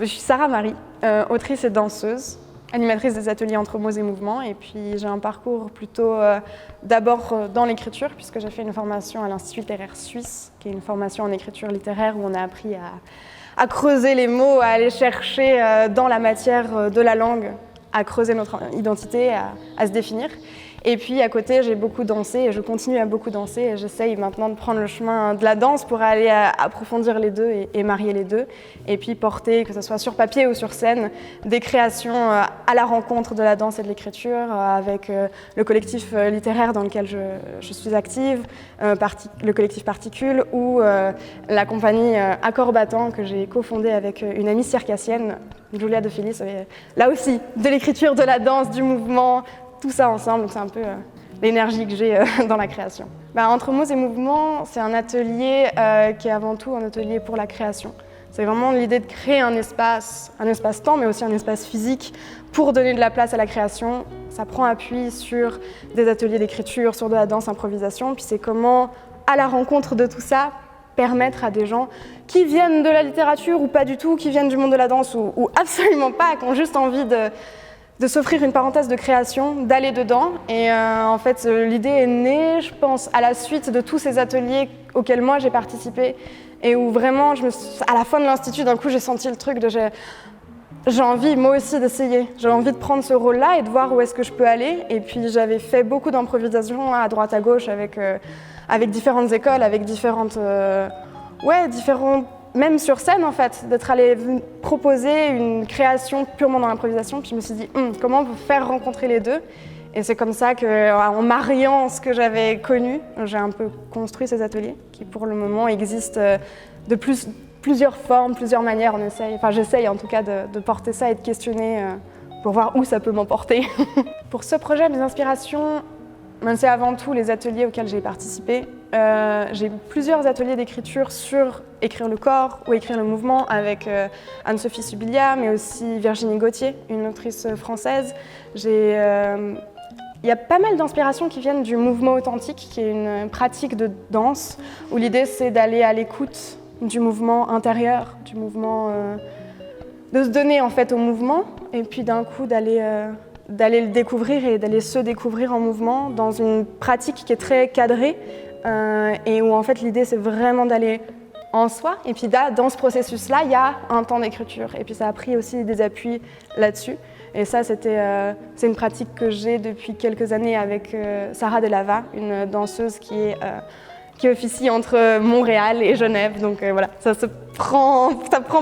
Je suis Sarah Marie, autrice et danseuse, animatrice des ateliers Entre mots et mouvements. Et puis j'ai un parcours plutôt d'abord dans l'écriture, puisque j'ai fait une formation à l'Institut littéraire suisse, qui est une formation en écriture littéraire où on a appris à creuser les mots, à aller chercher dans la matière de la langue, à creuser notre identité, à se définir. Et puis à côté, j'ai beaucoup dansé et je continue à beaucoup danser. Et j'essaye maintenant de prendre le chemin de la danse pour aller approfondir les deux et marier les deux. Et puis porter, que ce soit sur papier ou sur scène, des créations à la rencontre de la danse et de l'écriture, avec le collectif littéraire dans lequel je suis active, le collectif Particule, ou la compagnie Accord Battant que j'ai cofondée avec une amie circassienne, Julia De Felice. Là aussi, de l'écriture, de la danse, du mouvement, tout ça ensemble, donc c'est un peu l'énergie que j'ai dans la création. Entre mots et mouvements, c'est un atelier qui est avant tout un atelier pour la création. C'est vraiment l'idée de créer un espace-temps, mais aussi un espace physique pour donner de la place à la création. Ça prend appui sur des ateliers d'écriture, sur de la danse, improvisation, puis c'est comment, à la rencontre de tout ça, permettre à des gens qui viennent de la littérature ou pas du tout, qui viennent du monde de la danse ou absolument pas, qui ont juste envie de s'offrir une parenthèse de création, d'aller dedans. Et en fait, l'idée est née, je pense, à la suite de tous ces ateliers auxquels moi j'ai participé et où vraiment, à la fin de l'institut, d'un coup, j'ai senti le truc de j'ai envie, moi aussi, d'essayer. J'ai envie de prendre ce rôle-là et de voir où est-ce que je peux aller. Et puis, j'avais fait beaucoup d'improvisation à droite, à gauche, avec différentes écoles, avec différentes... même sur scène en fait, d'être allé proposer une création purement dans l'improvisation. Puis je me suis dit, comment on peut faire rencontrer les deux? Et c'est comme ça qu'en mariant ce que j'avais connu, j'ai un peu construit ces ateliers qui pour le moment existent de plusieurs formes, plusieurs manières. J'essaye en tout cas de porter ça et de questionner pour voir où ça peut m'emporter. Pour ce projet, mes inspirations, c'est avant tout les ateliers auxquels j'ai participé. J'ai eu plusieurs ateliers d'écriture sur écrire le corps ou écrire le mouvement avec Anne-Sophie Subilia, mais aussi Virginie Gauthier, une autrice française. Il y a pas mal d'inspirations qui viennent du mouvement authentique, qui est une pratique de danse, où l'idée c'est d'aller à l'écoute du mouvement intérieur, du mouvement, de se donner en fait au mouvement, et puis d'un coup d'aller le découvrir et d'aller se découvrir en mouvement dans une pratique qui est très cadrée et où en fait l'idée c'est vraiment d'aller en soi. Et puis dans ce processus-là, il y a un temps d'écriture et puis ça a pris aussi des appuis là-dessus. Et ça, c'est une pratique que j'ai depuis quelques années avec Sarah Delava, une danseuse qui officie entre Montréal et Genève. Donc voilà, ça prend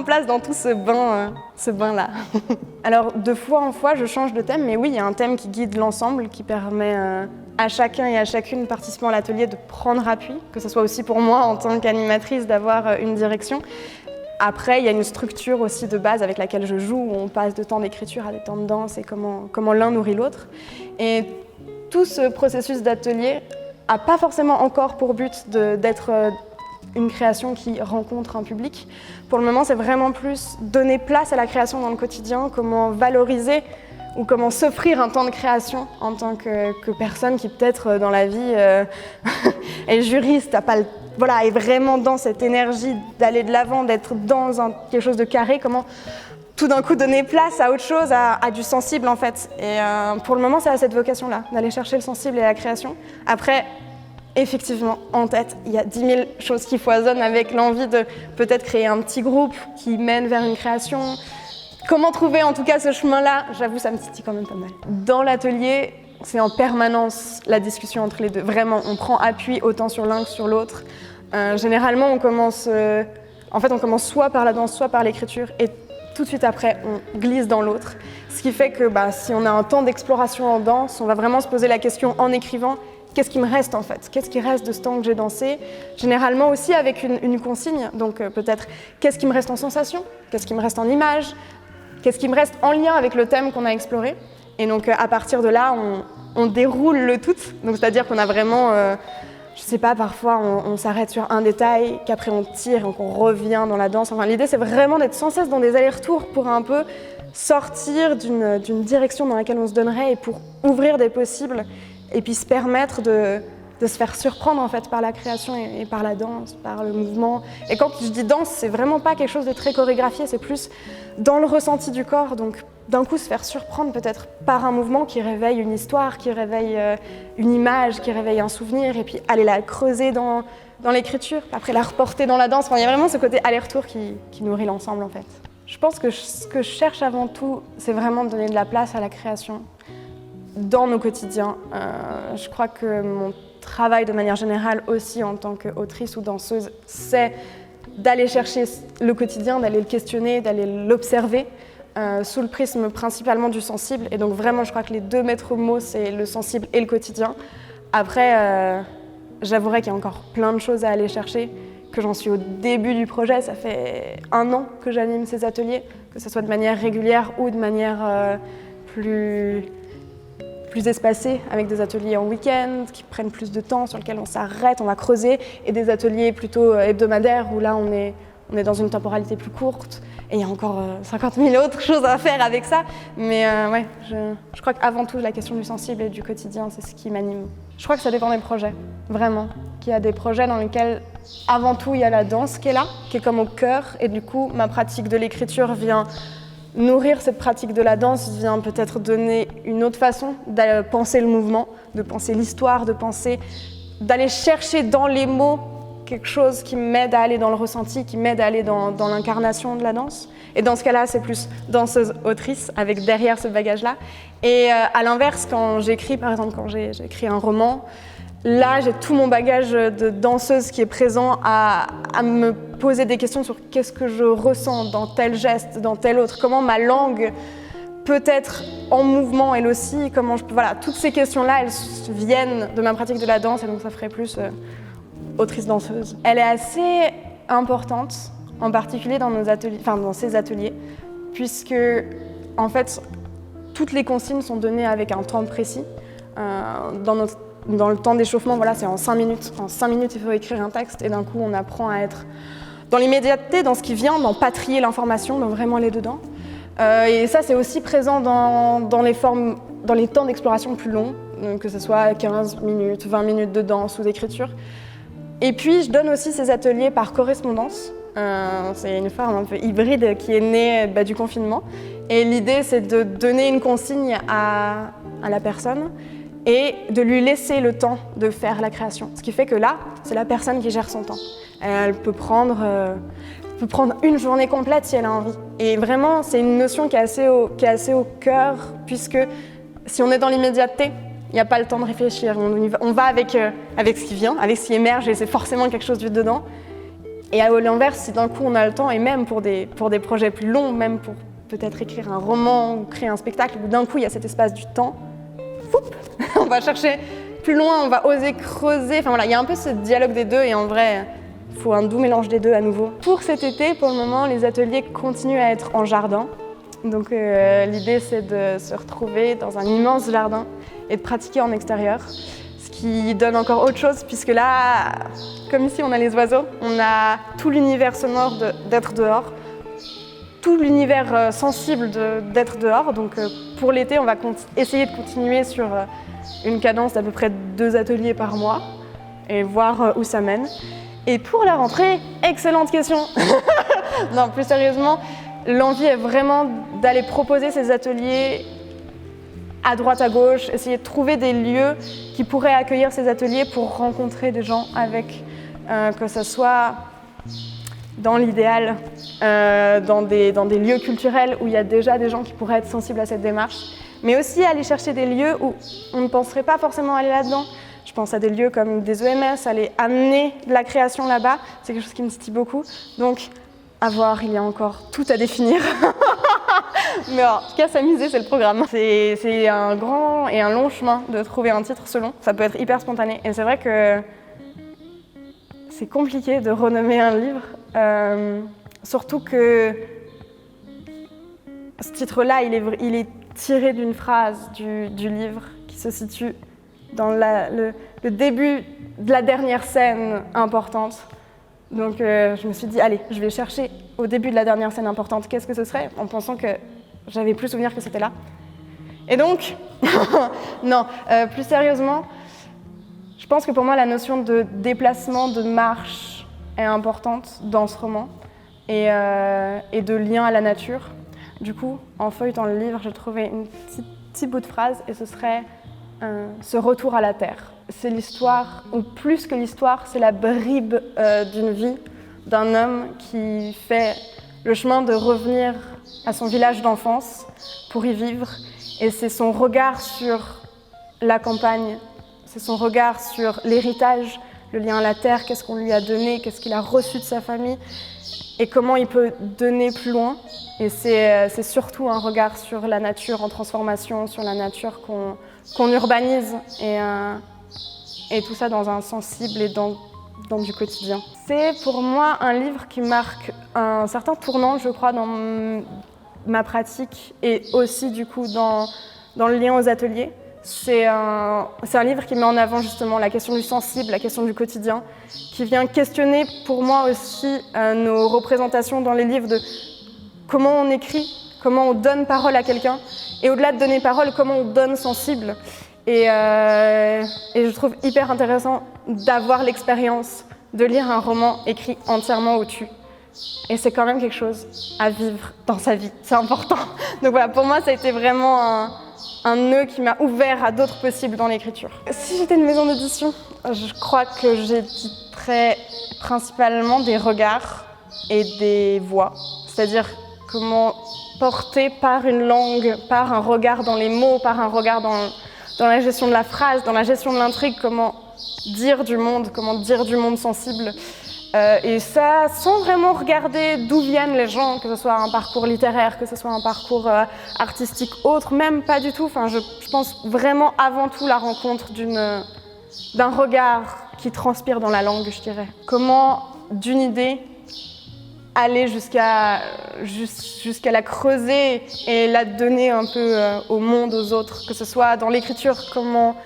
place dans tout ce bain-là. Alors, de fois en fois, je change de thème, mais oui, il y a un thème qui guide l'ensemble, qui permet à chacun et à chacune participant à l'atelier de prendre appui, que ce soit aussi pour moi en tant qu'animatrice d'avoir une direction. Après, il y a une structure aussi de base avec laquelle je joue, où on passe de temps d'écriture à des temps de danse et comment l'un nourrit l'autre. Et tout ce processus d'atelier n'a pas forcément encore pour but d'être une création qui rencontre un public. Pour le moment, c'est vraiment plus donner place à la création dans le quotidien, comment valoriser ou comment s'offrir un temps de création en tant que personne qui peut-être dans la vie est juriste, est vraiment dans cette énergie d'aller de l'avant, d'être dans quelque chose de carré, comment tout d'un coup donner place à autre chose, à du sensible en fait. Et pour le moment, c'est à cette vocation-là, d'aller chercher le sensible et la création. Après, effectivement, en tête, il y a 10 000 choses qui foisonnent avec l'envie de peut-être créer un petit groupe qui mène vers une création. Comment trouver en tout cas ce chemin-là? J'avoue, ça me titille quand même pas mal. Dans l'atelier, c'est en permanence la discussion entre les deux. Vraiment, on prend appui autant sur l'un que sur l'autre. Généralement, on commence soit par la danse, soit par l'écriture, et tout de suite après, on glisse dans l'autre. Ce qui fait que si on a un temps d'exploration en danse, on va vraiment se poser la question en écrivant, qu'est-ce qui me reste en fait? Qu'est-ce qui reste de ce temps que j'ai dansé? Généralement aussi avec une consigne, donc peut-être qu'est-ce qui me reste en sensation? Qu'est-ce qui me reste en image? Qu'est-ce qui me reste en lien avec le thème qu'on a exploré? Et donc à partir de là, on déroule le tout, donc c'est-à-dire qu'on a vraiment... je sais pas, parfois on s'arrête sur un détail, qu'après on tire et qu'on revient dans la danse. Enfin, l'idée c'est vraiment d'être sans cesse dans des allers-retours pour un peu sortir d'une direction dans laquelle on se donnerait et pour ouvrir des possibles et puis se permettre de se faire surprendre en fait par la création et par la danse, par le mouvement. Et quand je dis danse, c'est vraiment pas quelque chose de très chorégraphié, c'est plus dans le ressenti du corps. Donc d'un coup se faire surprendre peut-être par un mouvement qui réveille une histoire, qui réveille une image, qui réveille un souvenir, et puis aller la creuser dans l'écriture, après la reporter dans la danse. Enfin, il y a vraiment ce côté aller-retour qui nourrit l'ensemble en fait. Je pense que ce que je cherche avant tout, c'est vraiment de donner de la place à la création dans nos quotidiens. Je crois que mon travail de manière générale aussi en tant qu'autrice ou danseuse, c'est d'aller chercher le quotidien, d'aller le questionner, d'aller l'observer sous le prisme principalement du sensible. Et donc vraiment, je crois que les deux maîtres mots, c'est le sensible et le quotidien. Après, j'avouerai qu'il y a encore plein de choses à aller chercher, que j'en suis au début du projet. Ça fait 1 an que j'anime ces ateliers, que ce soit de manière régulière ou de manière plus espacés, avec des ateliers en week-end qui prennent plus de temps, sur lesquels on s'arrête, on va creuser, et des ateliers plutôt hebdomadaires où là on est dans une temporalité plus courte, et il y a encore 50 000 autres choses à faire avec ça. Mais ouais, je crois qu'avant tout la question du sensible et du quotidien, c'est ce qui m'anime. Je crois que ça dépend des projets, vraiment. Qu'il y a des projets dans lesquels avant tout il y a la danse qui est là, qui est comme au cœur, et du coup ma pratique de l'écriture vient nourrir cette pratique de la danse, vient peut-être donner une autre façon de penser le mouvement, de penser l'histoire, d'aller chercher dans les mots quelque chose qui m'aide à aller dans le ressenti, qui m'aide à aller dans l'incarnation de la danse. Et dans ce cas-là, c'est plus danseuse-autrice, avec derrière ce bagage-là. Et à l'inverse, quand j'écris, par exemple, quand j'ai écrit un roman, là, j'ai tout mon bagage de danseuse qui est présent à me poser des questions sur qu'est-ce que je ressens dans tel geste, dans tel autre, comment ma langue peut être en mouvement elle aussi, comment voilà, toutes ces questions-là, elles viennent de ma pratique de la danse, et donc ça ferait plus autrice-danseuse. Elle est assez importante, en particulier dans ces ateliers, puisque en fait, toutes les consignes sont données avec un temps précis. Dans le temps d'échauffement, voilà, c'est en 5 minutes. En 5 minutes, il faut écrire un texte, et d'un coup, on apprend à être dans l'immédiateté, dans ce qui vient, dans patrier l'information, dans vraiment aller dedans. Et ça, c'est aussi présent dans les temps d'exploration plus longs, que ce soit 15 minutes, 20 minutes de danse ou d'écriture. Et puis, je donne aussi ces ateliers par correspondance. C'est une forme un peu hybride qui est née du confinement. Et l'idée, c'est de donner une consigne à la personne et de lui laisser le temps de faire la création. Ce qui fait que là, c'est la personne qui gère son temps. Elle peut prendre une journée complète si elle a envie. Et vraiment, c'est une notion qui est assez au cœur, puisque si on est dans l'immédiateté, il n'y a pas le temps de réfléchir. On va avec ce qui vient, avec ce qui émerge, et c'est forcément quelque chose du dedans. Et à l'inverse, si d'un coup on a le temps, et même pour des projets plus longs, même pour peut-être écrire un roman ou créer un spectacle, où d'un coup il y a cet espace du temps, on va chercher plus loin, on va oser creuser. Enfin voilà, il y a un peu ce dialogue des deux, et en vrai, il faut un doux mélange des deux à nouveau. Pour cet été, pour le moment, les ateliers continuent à être en jardin. Donc l'idée, c'est de se retrouver dans un immense jardin et de pratiquer en extérieur, ce qui donne encore autre chose, puisque là, comme ici, on a les oiseaux, on a tout l'univers sonore d'être dehors, tout l'univers sensible d'être dehors. Donc pour l'été, on va essayer de continuer sur une cadence d'à peu près 2 ateliers par mois et voir où ça mène. Et pour la rentrée, excellente question. Non, plus sérieusement, l'envie est vraiment d'aller proposer ces ateliers à droite, à gauche, essayer de trouver des lieux qui pourraient accueillir ces ateliers pour rencontrer des gens avec, que ce soit dans l'idéal, dans des lieux culturels où il y a déjà des gens qui pourraient être sensibles à cette démarche, mais aussi aller chercher des lieux où on ne penserait pas forcément aller là-dedans. Je pense à des lieux comme des EMS, aller amener de la création là-bas, c'est quelque chose qui me titille beaucoup. Donc, à voir, il y a encore tout à définir. Mais en tout cas, s'amuser, c'est le programme. C'est un grand et un long chemin de trouver un titre selon. Ça peut être hyper spontané. Et c'est vrai que c'est compliqué de renommer un livre. Surtout que ce titre-là, il est tiré d'une phrase du livre qui se situe dans le début de la dernière scène importante. Donc je me suis dit, allez, je vais chercher au début de la dernière scène importante, qu'est-ce que ce serait, en pensant que j'avais plus souvenir que c'était là. Et donc, non, plus sérieusement, je pense que pour moi, la notion de déplacement, de marche est importante dans ce roman et de lien à la nature. Du coup, en feuilletant le livre, j'ai trouvé une petit bout de phrase et ce serait ce retour à la terre. C'est l'histoire, ou plus que l'histoire, c'est la bribe d'une vie d'un homme qui fait le chemin de revenir à son village d'enfance pour y vivre. Et c'est son regard sur la campagne, c'est son regard sur l'héritage, le lien à la terre, qu'est-ce qu'on lui a donné, qu'est-ce qu'il a reçu de sa famille et comment il peut donner plus loin. Et c'est surtout un regard sur la nature en transformation, sur la nature qu'on urbanise et tout ça dans un sensible et dans du quotidien. C'est pour moi un livre qui marque un certain tournant, je crois, dans ma pratique et aussi du coup dans le lien aux ateliers. C'est un livre qui met en avant justement la question du sensible, la question du quotidien, qui vient questionner pour moi aussi nos représentations dans les livres de comment on écrit, comment on donne parole à quelqu'un, et au-delà de donner parole, comment on donne sensible. Et je trouve hyper intéressant d'avoir l'expérience de lire un roman écrit entièrement au tu. Et c'est quand même quelque chose à vivre dans sa vie, c'est important. Donc voilà, pour moi, ça a été vraiment un nœud qui m'a ouvert à d'autres possibles dans l'écriture. Si j'étais une maison d'édition, je crois que j'éditerais principalement des regards et des voix. C'est-à-dire comment porter par une langue, par un regard dans les mots, par un regard dans la gestion de la phrase, dans la gestion de l'intrigue, comment dire du monde sensible. Et ça, sans vraiment regarder d'où viennent les gens, que ce soit un parcours littéraire, que ce soit un parcours artistique autre, même pas du tout. Enfin, je pense vraiment avant tout la rencontre d'un regard qui transpire dans la langue, je dirais. Comment, d'une idée, aller jusqu'à la creuser et la donner un peu au monde, aux autres, que ce soit dans l'écriture, comment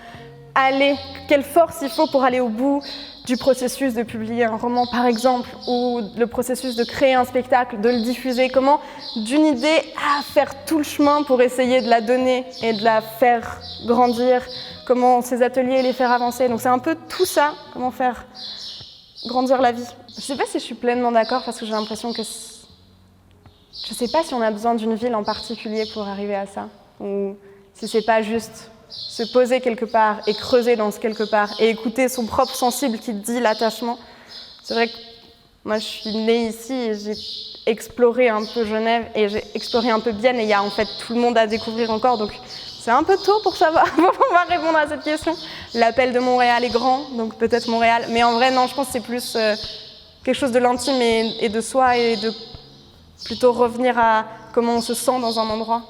aller, quelle force il faut pour aller au bout du processus de publier un roman par exemple, ou le processus de créer un spectacle, de le diffuser, comment d'une idée à faire tout le chemin pour essayer de la donner et de la faire grandir, comment ces ateliers les faire avancer. Donc c'est un peu tout ça, comment faire grandir la vie. Je sais pas si je suis pleinement d'accord parce que j'ai l'impression que je sais pas si on a besoin d'une ville en particulier pour arriver à ça, ou si c'est pas juste se poser quelque part et creuser dans ce quelque part et écouter son propre sensible qui dit l'attachement. C'est vrai que moi je suis née ici et j'ai exploré un peu Genève et j'ai exploré un peu Bienne et il y a en fait tout le monde à découvrir encore, donc c'est un peu tôt pour savoir, pour pouvoir répondre à cette question. L'appel de Montréal est grand, donc peut-être Montréal, mais en vrai non, je pense que c'est plus quelque chose de l'intime et de soi et de plutôt revenir à comment on se sent dans un endroit.